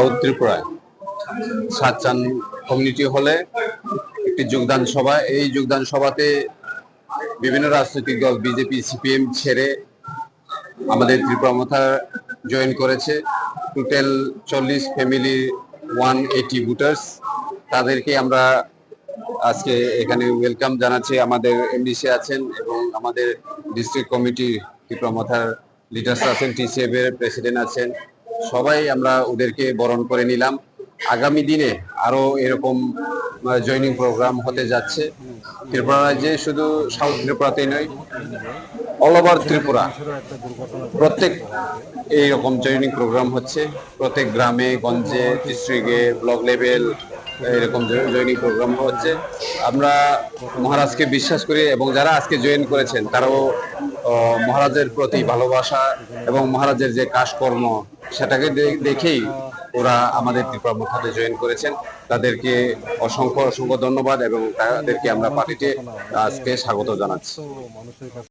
South ত্রিপুরায় সাতচান community হলে একটি যোগদান সভা। এই যোগদান সভাতে বিভিন্ন রাজনৈতিক দল বিজেপি সিপিএম ছেড়ে আমাদের ত্রিপুরা মথা জয়েন করেছে। টোটাল 40 ফ্যামিলি 180 ভোটার্স, তাদেরকে আমরা আজকে এখানে ওয়েলকাম জানাচ্ছি। আমাদের এমডিসি আছেন এবং আমাদের ডিস্ট্রিক্ট কমিটি ত্রিপুরা মথার লিডার্স আছেন, টিসিএফ এর প্রেসিডেন্ট আছেন, সবাই আমরা ওদেরকে বরণ করে নিলাম। আগামী দিনে আরো এরকম জয়নিং প্রোগ্রাম হতে যাচ্ছে ত্রিপুরা রাজ্যে, শুধু সাউথ ত্রিপুরাতেই নয়, অল ওভার ত্রিপুরা প্রত্যেক এইরকম জয়নিং প্রোগ্রাম হচ্ছে। প্রত্যেক গ্রামে গঞ্জে ডিস্ট্রিক্টে ব্লক লেভেল এরকম জয়নিং প্রোগ্রাম হচ্ছে। আমরা মহারাজকে বিশ্বাস করি এবং যারা আজকে জয়েন করেছেন তারাও মহারাজের প্রতি ভালোবাসা এবং মহারাজের যে কাজকর্ম সেটাকে দেখেই ওরা আমাদের ত্রিপুরা মথাতে জয়েন করেছেন। তাদেরকে অসংখ্য অসংখ্য ধন্যবাদ এবং তাদেরকে আমরা পার্টিতে আজকে স্বাগত জানাচ্ছি।